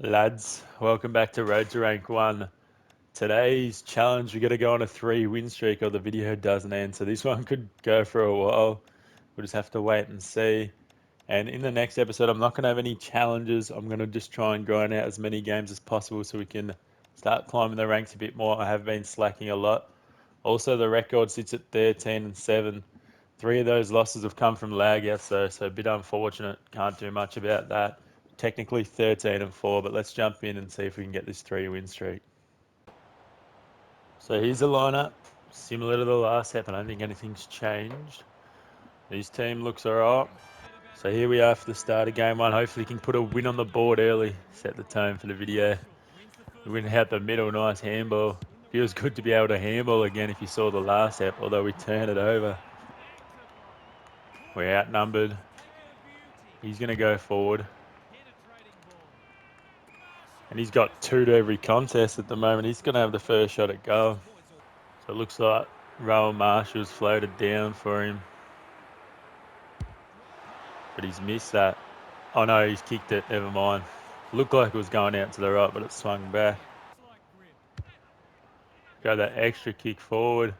Lads, welcome back to Road to Rank 1. Today's challenge, we're going to go on a 3-win streak, or the video doesn't end, so this one could go for a while. We'll just have to wait and see. And in the next episode, I'm not going to have any challenges. I'm going to just try and grind out as many games as possible so we can start climbing the ranks a bit more. I have been slacking a lot. Also, the record sits at 13-7. 3 of those losses have come from lag outs though, so a bit unfortunate. Can't do much about that. Technically 13-4, but let's jump in and see if we can get this 3-win streak. So here's the lineup, similar to the last set, but I don't think anything's changed. His team looks alright. So here we are for the start of game 1. Hopefully we can put a win on the board early, set the tone for the video. We went out the middle, nice handball. Feels good to be able to handball again if you saw the last set, although we turned it over. We're outnumbered. He's going to go forward. And he's got 2 to every contest at the moment. He's going to have the first shot at goal. So it looks like Rowan Marshall's floated down for him. But he's missed that. Oh no, he's kicked it. Never mind. Looked like it was going out to the right, but it swung back. Go that extra kick forward.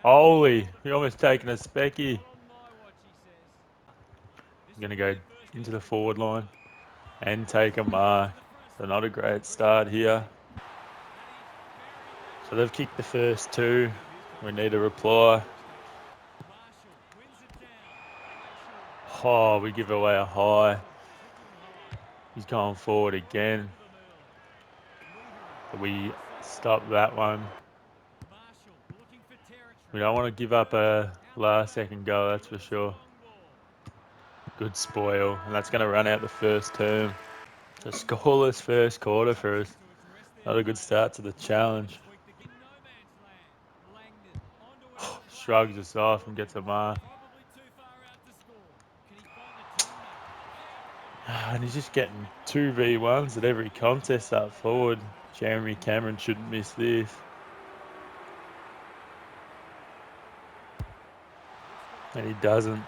Holy, he almost taken a specky. I'm going to go into the forward line and take a mark. So not a great start here. So they've kicked the first 2. We need a reply. Oh, we give away a high. He's going forward again. But we stop that one. We don't want to give up a last second goal, that's for sure. Good spoil. And that's going to run out the first term. So scoreless first quarter for us. Not a good start to the challenge. Shrugs us off and gets a mark. And he's just getting 2v1s at every contest up forward. Jeremy Cameron shouldn't miss this. And he doesn't.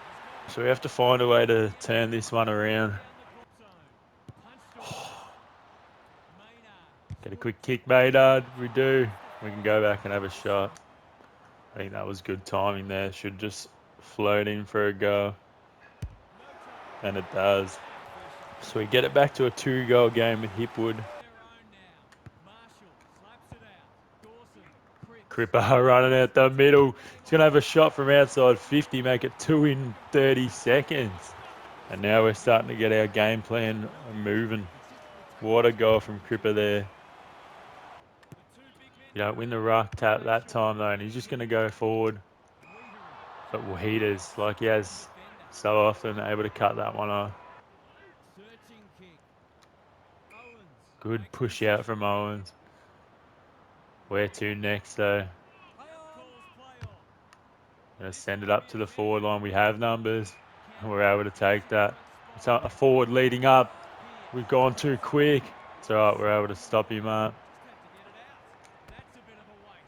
So we have to find a way to turn this one around. Get a quick kick, Maynard. We do. We can go back and have a shot. I think that was good timing there. Should just float in for a go. And it does. So we get it back to a 2-goal game with Hipwood. Cripper running out the middle. He's going to have a shot from outside 50, make it 2 in 30 seconds. And now we're starting to get our game plan moving. What a goal from Cripper there. You don't win the ruck tap that time though, and he's just going to go forward. But Wahida's, like he has so often, able to cut that one off. Good push out from Owens. Where to next though? Gonna send it up to the forward line. We have numbers, and we're able to take that. It's a forward leading up. We've gone too quick. It's all right, we're able to stop him up.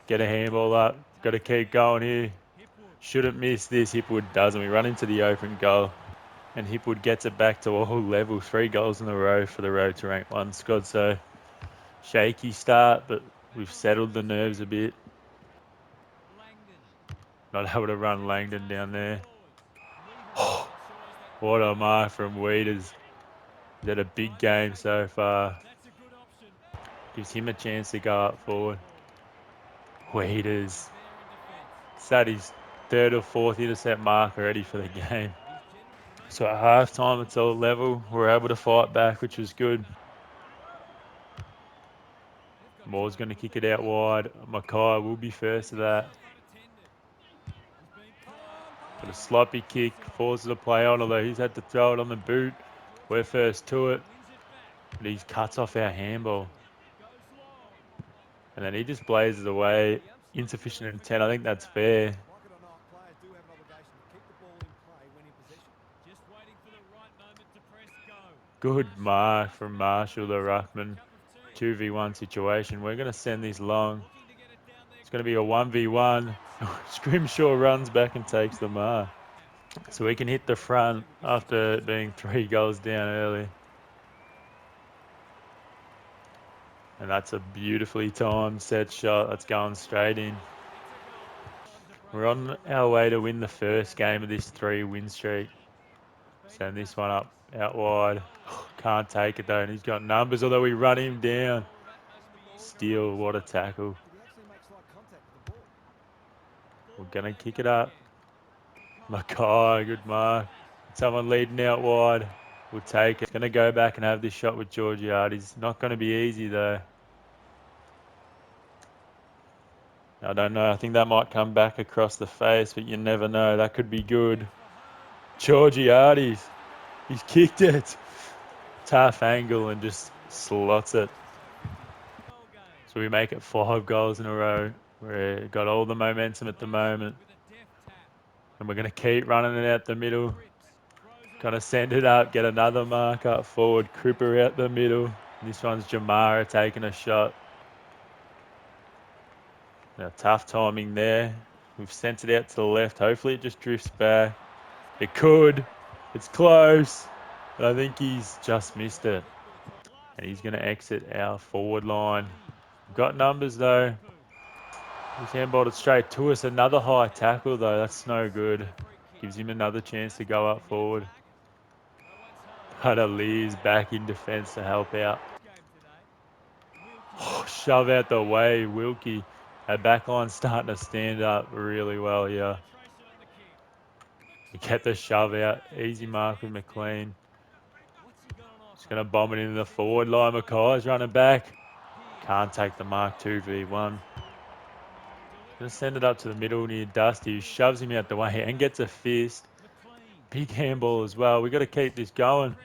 Get a handball up. Got to keep going here. Shouldn't miss this. Hipwood doesn't. We run into the open goal. And Hipwood gets it back to all levels. 3 goals in a row for the Road to Rank 1 squad. So shaky start, but we've settled the nerves a bit. Not able to run Langdon down there. What a mark from Weeders. He's had a big game so far. Gives him a chance to go up forward. Weeders. It's at his 3rd or 4th intercept mark already for the game. So at half time, it's all level. We're able to fight back, which was good. Moore's going to kick it out wide. Mackay will be first to that. But a sloppy kick, forces the play on, although he's had to throw it on the boot. We're first to it. But he cuts off our handball. And then he just blazes away. Insufficient intent. I think that's fair. Good mark from Marshall, the ruckman. 2v1 situation. We're going to send this long. It's going to be a 1v1. Scrimshaw runs back and takes the mark. So we can hit the front after being 3 goals down early. And that's a beautifully timed set shot. That's going straight in. We're on our way to win the first game of this 3-win streak. Send this one up out wide. Can't take it though, and he's got numbers, although we run him down. Steal, what a tackle. We're going to kick it up. Mackay, good mark. Someone leading out wide. We'll take it. Going to go back and have this shot with Georgiades. Not going to be easy though. I don't know. I think that might come back across the face, but you never know. That could be good. Georgiades. He's kicked it. Tough angle and just slots it. So we make it 5 goals in a row. We've got all the momentum at the moment. And we're going to keep running it out the middle. Going to send it up, get another mark up forward. Cripper out the middle. This one's Jamara taking a shot. Now, tough timing there. We've sent it out to the left. Hopefully it just drifts back. It could. It's close. But I think he's just missed it. And he's going to exit our forward line. We've got numbers though. He's handballed it straight to us. Another high tackle though. That's no good. Gives him another chance to go up forward. But Ali's back in defence to help out. Oh, shove out the way, Wilkie. Our backline's starting to stand up really well here. We get the shove out. Easy mark with McLean. Just going to bomb it into the forward line. Mackay's running back. Can't take the mark 2v1. Going to send it up to the middle near Dusty, who shoves him out the way and gets a fist. Big handball as well. We've got to keep this going.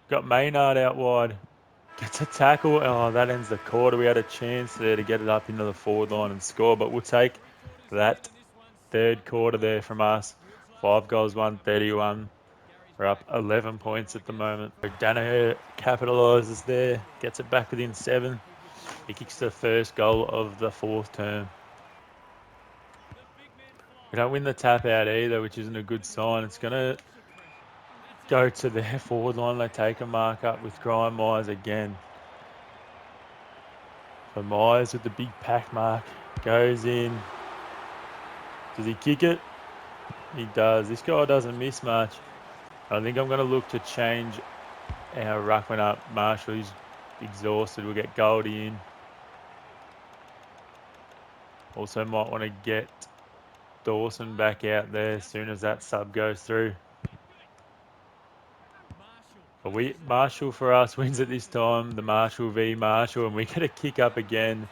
Got Maynard out wide. Gets a tackle. Oh, that ends the quarter. We had a chance there to get it up into the forward line and score, but we'll take that third quarter there from us. 5 goals, 131. We're up 11 points at the moment. Danaher capitalises there. Gets it back within 7. He kicks the first goal of the 4th term. We don't win the tap out either, which isn't a good sign. It's going to go to their forward line. They take a mark up with Grime Myers again. So Myers with the big pack mark goes in. Does he kick it? He does. This guy doesn't miss much. I think I'm going to look to change our ruckman up. Marshall, he's exhausted. We'll get Goldie in. Also might want to get Dawson back out there as soon as that sub goes through. But Marshall for us wins at this time. The Marshall v Marshall, and we get a kick up again.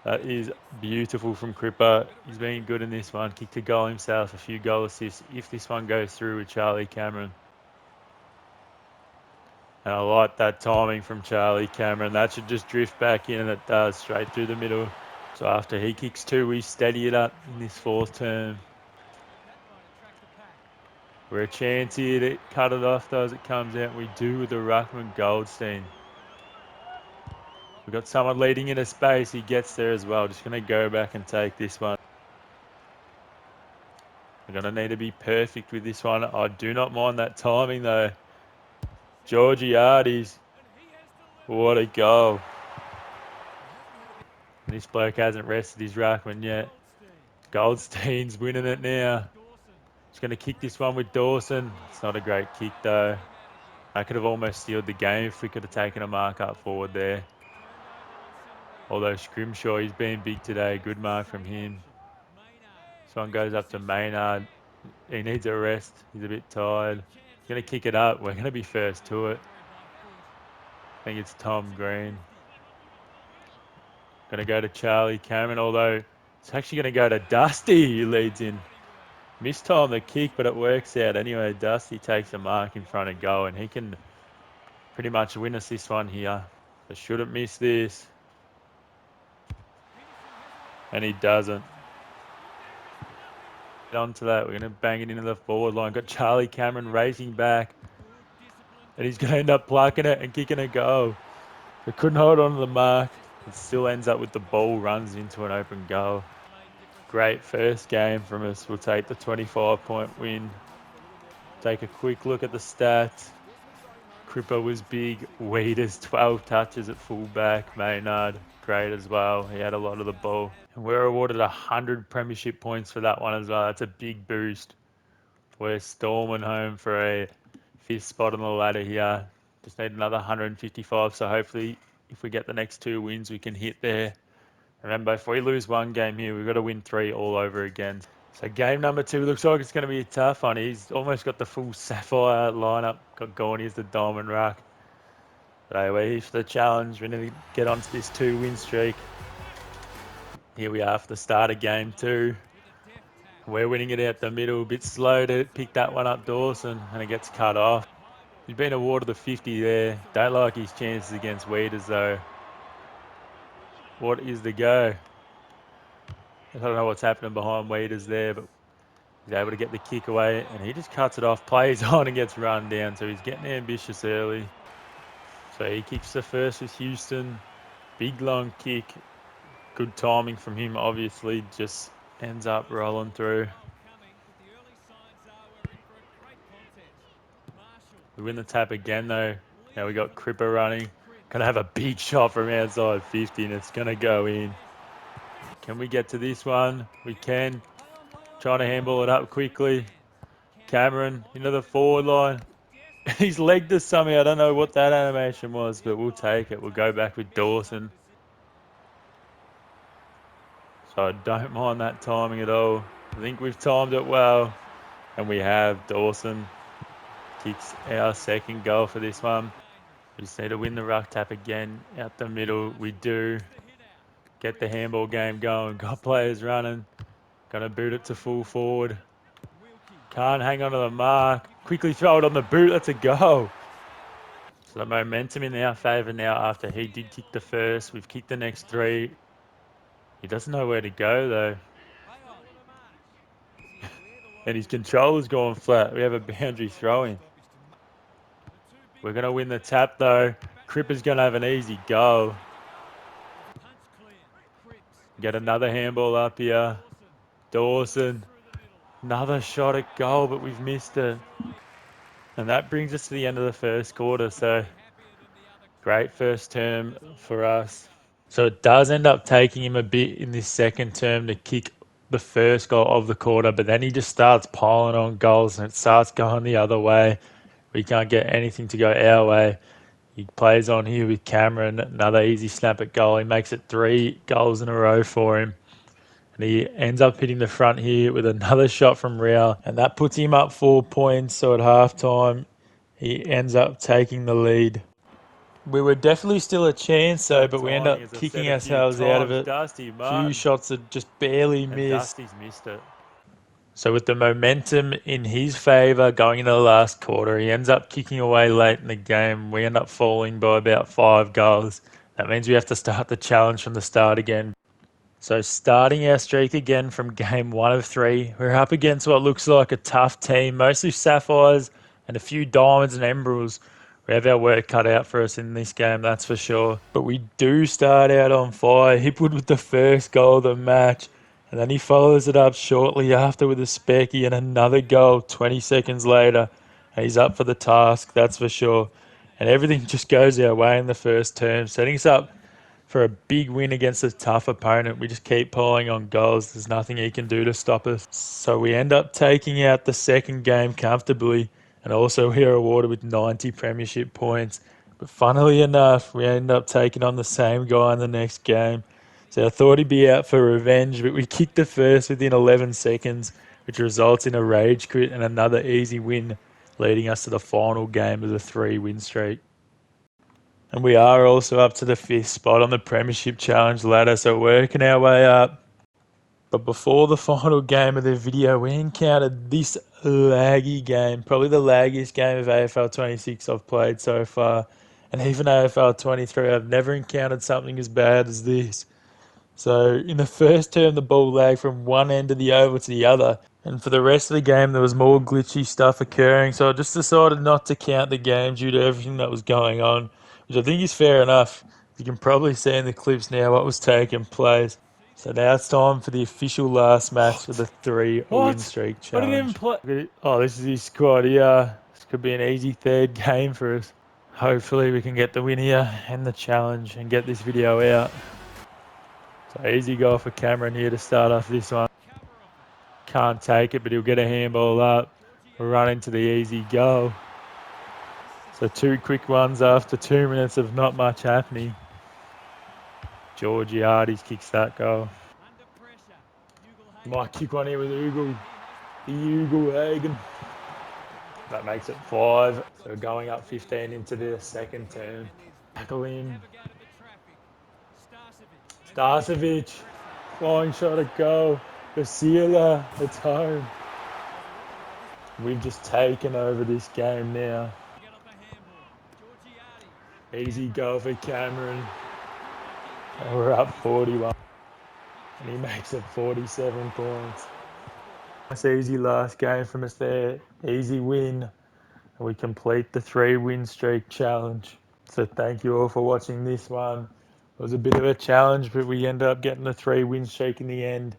That is beautiful from Cripper. He's been good in this one. Kicked a goal himself, a few goal assists if this one goes through with Charlie Cameron. And I like that timing from Charlie Cameron. That should just drift back in, and it does, straight through the middle. So after he kicks 2, we steady it up in this 4th term. We're a chance here to cut it off though as it comes out. We do with the ruckman Goldstein. We've got someone leading into space. He gets there as well. Just going to go back and take this one. We're going to need to be perfect with this one. I do not mind that timing though. Georgiades. What a goal. This bloke hasn't rested his ruckman yet. Goldstein's winning it now. He's going to kick this one with Dawson. It's not a great kick though. I could have almost sealed the game if we could have taken a mark up forward there. Although Scrimshaw, he's been big today. Good mark from him. This one goes up to Maynard. He needs a rest. He's a bit tired. He's going to kick it up. We're going to be first to it. I think it's Tom Green. Going to go to Charlie Cameron, although it's actually going to go to Dusty, who leads in. Mistime the kick, but it works out. Anyway, Dusty takes a mark in front of goal, and he can pretty much win us this one here. I shouldn't miss this. And he doesn't. Get onto that. We're going to bang it into the forward line. Got Charlie Cameron racing back. And he's going to end up plucking it and kicking a goal. They couldn't hold on to the mark. It still ends up with the ball runs into an open goal. Great first game from us. We'll take the 25-point win. Take a quick look at the stats. Cripper was big. Weeders 12 touches at fullback. Maynard great as well. He had a lot of the ball. And we're awarded 100 premiership points for that one as well. That's a big boost. We're storming home for a 5th spot on the ladder here. Just need another 155. So hopefully if we get the next 2 wins we can hit there. Remember, if we lose 1 game here, we've got to win 3 all over again. So game number 2 looks like it's going to be a tough one. He's almost got the full Sapphire lineup. Got Gorney as the Diamond Ruck. But anyway, here's the challenge. We need to get onto this 2-win streak. Here we are for the start of game 2. We're winning it out the middle. A bit slow to pick that one up, Dawson, and it gets cut off. He's been awarded the 50 there. Don't like his chances against Weeders, though. What is the go? I don't know what's happening behind Weeders there, but he's able to get the kick away, and he just cuts it off, plays on, and gets run down. So he's getting ambitious early. So he kicks the first with Houston. Big long kick. Good timing from him, obviously. Just ends up rolling through. We win the tap again, though. Now we got Cripper running. Gonna have a big shot from outside 50, and it's gonna go in. Can we get to this one? We can. Trying to handball it up quickly. Cameron into the forward line. He's legged us somehow. I don't know what that animation was, but we'll take it. We'll go back with Dawson. So I don't mind that timing at all. I think we've timed it well. And we have. Dawson kicks our second goal for this one. We just need to win the ruck tap again out the middle. We do. Get the handball game going. Got players running. Gonna boot it to full forward. Can't hang on to the mark. Quickly throw it on the boot. That's a goal. So the momentum in our favour now after he did kick the first. We've kicked the next 3. He doesn't know where to go, though. And his controller's gone flat. We have a boundary throw-in. We're going to win the tap, though. Cripper's going to have an easy goal. Get another handball up here. Dawson. Another shot at goal, but we've missed it. And that brings us to the end of the first quarter. So great first term for us. So it does end up taking him a bit in this second term to kick the first goal of the quarter, but then he just starts piling on goals and it starts going the other way. We can't get anything to go our way. He plays on here with Cameron, another easy snap at goal. He makes it 3 goals in a row for him. And he ends up hitting the front here with another shot from Real, and that puts him up 4 points. So at halftime, he ends up taking the lead. We were definitely still a chance, though, but we end up kicking ourselves out of it. Few shots that just barely missed. Dusty's missed it. So with the momentum in his favour going into the last quarter, he ends up kicking away late in the game. We end up falling by about 5 goals. That means we have to start the challenge from the start again. So starting our streak again from game 1 of 3, we're up against what looks like a tough team, mostly Sapphires and a few Diamonds and Emeralds. We have our work cut out for us in this game, that's for sure. But we do start out on fire. Hipwood with the first goal of the match. And then he follows it up shortly after with a specky and another goal 20 seconds later. And he's up for the task, that's for sure. And everything just goes our way in the first term, setting us up for a big win against a tough opponent. We just keep piling on goals. There's nothing he can do to stop us. So we end up taking out the second game comfortably. And also we are awarded with 90 premiership points. But funnily enough, we end up taking on the same guy in the next game. So I thought he'd be out for revenge, but we kicked the first within 11 seconds, which results in a rage quit and another easy win, leading us to the final game of the 3-win streak. And we are also up to the 5th spot on the Premiership Challenge ladder, so working our way up. But before the final game of the video, we encountered this laggy game, probably the laggiest game of AFL26 I've played so far. And even AFL23, I've never encountered something as bad as this. So in the first term, the ball lagged from one end of the oval to the other. And for the rest of the game, there was more glitchy stuff occurring. So I just decided not to count the game due to everything that was going on, which I think is fair enough. You can probably see in the clips now what was taking place. So now it's time for the official last match of the 3-win streak challenge. What did he play? Oh, this is his squad. Yeah, this could be an easy 3rd game for us. Hopefully we can get the win here and the challenge and get this video out. So easy goal for Cameron here to start off this one. Can't take it, but he'll get a handball up. We'll run into the easy goal. So 2 quick ones after 2 minutes of not much happening. Georgiades kicks that goal. Might kick one here with Ugle. The Ugle Hagen. That makes it 5. So we're going up 15 into the second term. Tackle in. Starcevic. Flying shot at goal. Vasila. It's home. We've just taken over this game now. Easy goal for Cameron. And we're up 41. And he makes it 47 points. Nice easy last game from us there. Easy win. And we complete the 3-win streak challenge. So thank you all for watching this one. It was a bit of a challenge, but we ended up getting the 3-win streak in the end.